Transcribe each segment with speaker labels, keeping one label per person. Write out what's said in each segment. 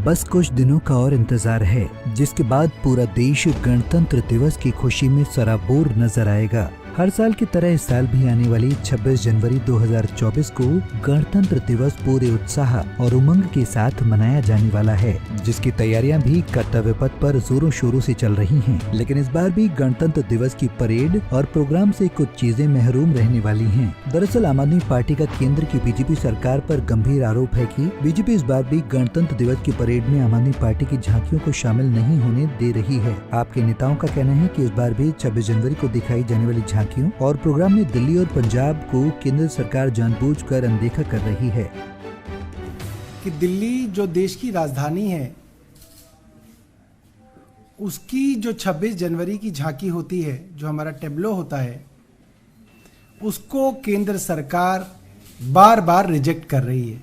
Speaker 1: बस कुछ दिनों का और इंतजार है, जिसके बाद पूरा देश गणतंत्र दिवस की खुशी में सराबोर नजर आएगा। हर साल की तरह इस साल भी आने वाली 26 जनवरी 2024 को गणतंत्र दिवस पूरे उत्साह और उमंग के साथ मनाया जाने वाला है, जिसकी तैयारियां भी कर्तव्य पथ पर जोरों शोरों से चल रही हैं। लेकिन इस बार भी गणतंत्र दिवस की परेड और प्रोग्राम से कुछ चीजें महरूम रहने वाली हैं। दरअसल आम आदमी पार्टी का केंद्र की बीजेपी सरकार पर गंभीर आरोप है कि बीजेपी इस बार भी गणतंत्र दिवस की परेड में आम आदमी पार्टी की झांकियों को शामिल नहीं होने दे रही है। आपके नेताओं का कहना है कि इस बार भी 26 जनवरी को दिखाई जाने वाली झांकियों और प्रोग्राम में दिल्ली और पंजाब को केंद्र सरकार जानबूझकर अनदेखा कर रही है।
Speaker 2: कि दिल्ली जो देश की राजधानी है, उसकी जो 26 जनवरी की झांकी होती है, जो हमारा टेब्लो होता है, उसको केंद्र सरकार बार बार रिजेक्ट कर रही है।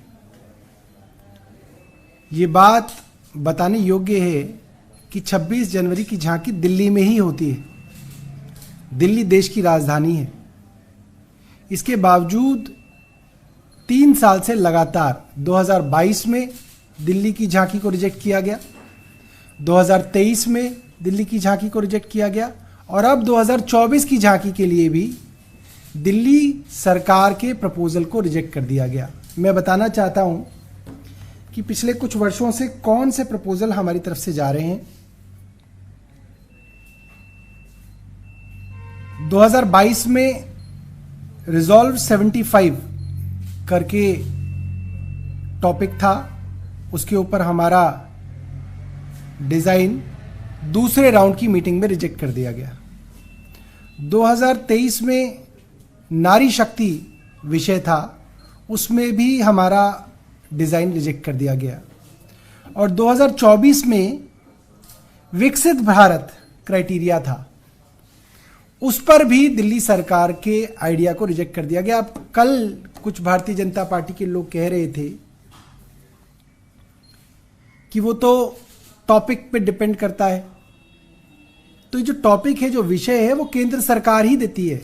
Speaker 2: ये बात बताने योग्य है कि 26 जनवरी की झांकी दिल्ली में ही होती है। दिल्ली देश की राजधानी है। इसके बावजूद 3 साल से लगातार 2022 में दिल्ली की झांकी को रिजेक्ट किया गया, 2023 में दिल्ली की झांकी को रिजेक्ट किया गया और अब 2024 की झांकी के लिए भी दिल्ली सरकार के प्रपोजल को रिजेक्ट कर दिया गया। मैं बताना चाहता हूं कि पिछले कुछ वर्षों से कौन से प्रपोजल हमारी तरफ से जा रहे हैं। 2022 में रिजॉल्व 75 करके टॉपिक था, उसके ऊपर हमारा डिज़ाइन दूसरे राउंड की मीटिंग में रिजेक्ट कर दिया गया। 2023 में नारी शक्ति विषय था, उसमें भी हमारा डिज़ाइन रिजेक्ट कर दिया गया और 2024 में विकसित भारत क्राइटेरिया था, उस पर भी दिल्ली सरकार के आइडिया को रिजेक्ट कर दिया गया। अब कल कुछ भारतीय जनता पार्टी के लोग कह रहे थे कि वो तो टॉपिक पे डिपेंड करता है, तो ये जो टॉपिक है, जो विषय है, वो केंद्र सरकार ही देती है।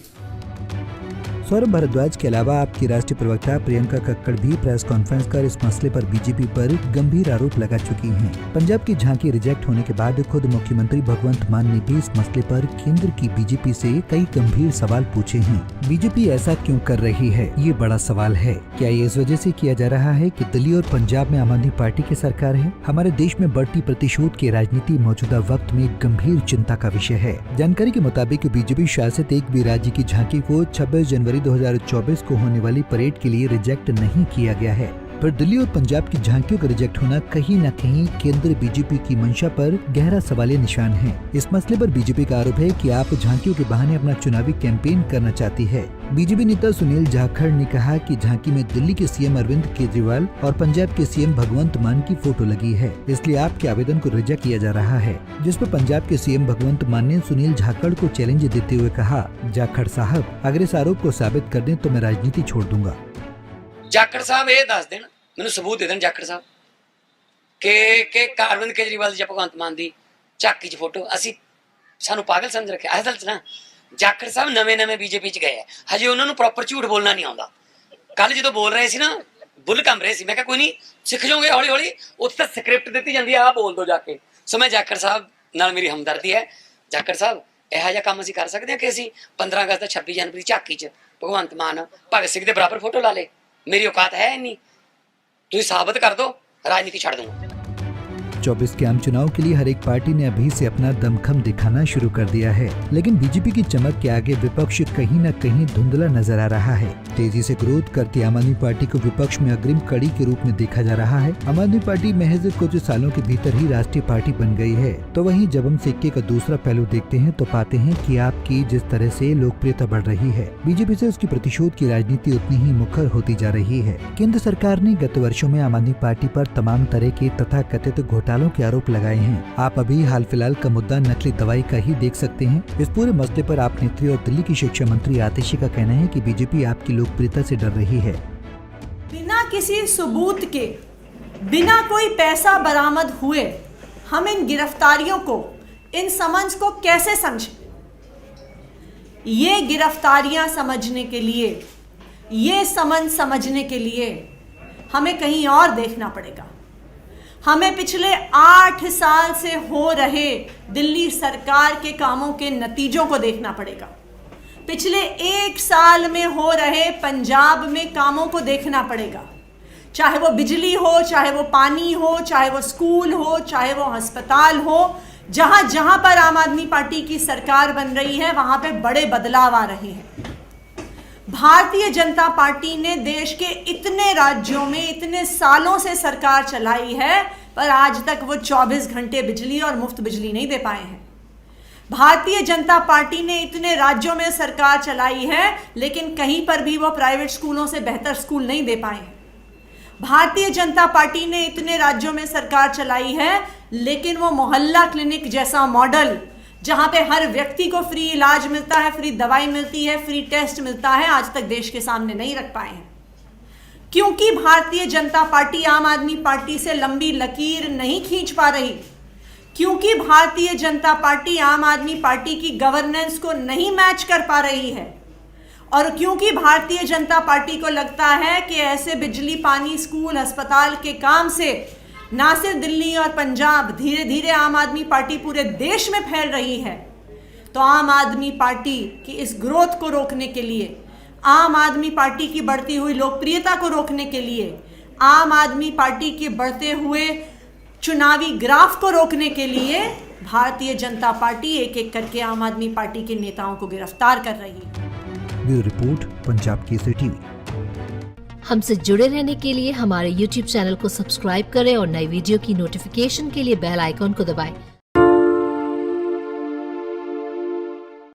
Speaker 1: सौरभ भारद्वाज के अलावा आपकी राष्ट्रीय प्रवक्ता प्रियंका कक्कड़ भी प्रेस कॉन्फ्रेंस कर इस मसले पर बीजेपी पर गंभीर आरोप लगा चुकी हैं। पंजाब की झांकी रिजेक्ट होने के बाद खुद मुख्यमंत्री भगवंत मान ने भी इस मसले पर केंद्र की बीजेपी से कई गंभीर सवाल पूछे हैं। बीजेपी ऐसा क्यों कर रही है, ये बड़ा सवाल है। क्या ये इस वजह से किया जा रहा है कि दिल्ली और पंजाब में आम आदमी पार्टी की सरकार है? हमारे देश में बढ़ती प्रतिशोध की राजनीति मौजूदा वक्त में गंभीर चिंता का विषय है। जानकारी के मुताबिक बीजेपी शासित एक भी राज्य की झांकी को 26 जनवरी 2024 को होने वाली परेड के लिए रिजेक्ट नहीं किया गया है, पर दिल्ली और पंजाब की झांकियों का रिजेक्ट होना कहीं न कहीं केंद्र बीजेपी की मंशा पर गहरा सवालिया निशान है। इस मसले पर बीजेपी का आरोप है कि आप झांकियों के बहाने अपना चुनावी कैंपेन करना चाहती है। बीजेपी नेता सुनील जाखड़ ने कहा कि झांकी में दिल्ली के सीएम अरविंद केजरीवाल और पंजाब के सीएम भगवंत मान की फोटो लगी है, इसलिए आपके आवेदन को रिजेक्ट किया जा रहा है। जिस पर पंजाब के सीएम भगवंत मान ने सुनील जाखड़ को चैलेंज देते हुए कहा, जाखड़ साहब, अगर इस आरोप को साबित कर दें तो मैं राजनीति छोड़ दूंगा।
Speaker 3: जाखड़ साहब ये दस देन, मैंने सबूत दे देन जाखड़ साहब के अरविंद केजरीवाल जी भगवंत मान दी झाकी च फोटो असी सानू पागल समझ रखे। असल च ना जाखड़ साहब नवे बीजेपी च गए, हजे उन्होंने प्रॉपर झूठ बोलना नहीं आता। कल जो बोल रहे सी ना, बुल कम रहे सी, मैं कोई नहीं सीख जाओगे हौली हौली, उत्थे स्क्रिप्ट दी जाती है, आ बोल दो जाके। सो मैं जाखड़ साहब नाल मेरी हमदर्दी है। जाखड़ साहब यह जिहा काम असीं कर सकते हैं कि असीं 15 अगस्त 26 जनवरी झाकी च भगवंत मान भगत सिंह के बराबर फोटो ला ले? मेरी औकात है इन्नी? तुम साबित कर दो, राजनीति छड़ दूंगा।
Speaker 1: 24 के आम चुनाव के लिए हर एक पार्टी ने अभी से अपना दमखम दिखाना शुरू कर दिया है, लेकिन बीजेपी की चमक के आगे विपक्ष कहीं न कहीं धुंधला नजर आ रहा है। तेजी से ग्रोथ करती आम आदमी पार्टी को विपक्ष में अग्रिम कड़ी के रूप में देखा जा रहा है। आम आदमी पार्टी महज कुछ सालों के भीतर ही राष्ट्रीय पार्टी बन गई है। तो वहीं जब हम सिक्के का दूसरा पहलू देखते हैं तो पाते हैं कि आपकी जिस तरह से लोकप्रियता बढ़ रही है, बीजेपी से उसकी प्रतिशोध की राजनीति उतनी ही मुखर होती जा रही है। केंद्र सरकार ने गत वर्षों में आम आदमी पार्टी पर तमाम तरह के तथाकथित घोटालों के आरोप लगाए हैं। आप अभी हाल फिलहाल का मुद्दा नकली दवाई का ही देख सकते हैं। इस पूरे मसले पर आप नेत्री और दिल्ली की शिक्षा मंत्री आतिशी का कहना है कि बीजेपी आपकी लोकप्रियता से डर रही है।
Speaker 4: बिना किसी सबूत के, बिना कोई पैसा बरामद हुए हम इन गिरफ्तारियों को, इन समन्स को कैसे समझें? ये गिरफ्तारियां समझने के लिए, ये समन समझने के लिए हमें कहीं और देखना पड़ेगा। हमें पिछले 8 साल से हो रहे दिल्ली सरकार के कामों के नतीजों को देखना पड़ेगा। पिछले 1 साल में हो रहे पंजाब में कामों को देखना पड़ेगा, चाहे वो बिजली हो, चाहे वो पानी हो, चाहे वो स्कूल हो, चाहे वो अस्पताल हो। जहां जहां पर आम आदमी पार्टी की सरकार बन रही है वहां पे बड़े बदलाव आ रहे हैं। भारतीय जनता पार्टी ने देश के इतने राज्यों में इतने सालों से सरकार चलाई है, पर आज तक वो 24 घंटे बिजली और मुफ्त बिजली नहीं दे पाए हैं। भारतीय जनता पार्टी ने इतने राज्यों में सरकार चलाई है, लेकिन कहीं पर भी वो प्राइवेट स्कूलों से बेहतर स्कूल नहीं दे पाए हैं। भारतीय जनता पार्टी ने इतने राज्यों में सरकार चलाई है, लेकिन वो मोहल्ला क्लिनिक जैसा मॉडल, जहां पे हर व्यक्ति को फ्री इलाज मिलता है, फ्री दवाई मिलती है, फ्री टेस्ट मिलता है, आज तक देश के सामने नहीं रख पाए हैं। क्योंकि भारतीय जनता पार्टी आम आदमी पार्टी से लंबी लकीर नहीं खींच पा रही, क्योंकि भारतीय जनता पार्टी आम आदमी पार्टी की गवर्नेंस को नहीं मैच कर पा रही है, और क्योंकि भारतीय जनता पार्टी को लगता है कि ऐसे बिजली, पानी, स्कूल, अस्पताल के काम से ना सिर्फ दिल्ली और पंजाब, धीरे धीरे आम आदमी पार्टी पूरे देश में फैल रही है। तो आम आदमी पार्टी की इस ग्रोथ को रोकने के लिए, आम आदमी पार्टी की बढ़ती हुई लोकप्रियता को रोकने के लिए, आम आदमी पार्टी के बढ़ते हुए चुनावी ग्राफ को रोकने के लिए भारतीय जनता पार्टी एक एक करके आम आदमी पार्टी के नेताओं को गिरफ्तार कर रही है।
Speaker 1: Bureau report, Punjab Kesari TV.
Speaker 5: हमसे जुड़े रहने के लिए हमारे YouTube चैनल को सब्सक्राइब करें और नई वीडियो की नोटिफिकेशन के लिए बेल आइकॉन को दबाएं।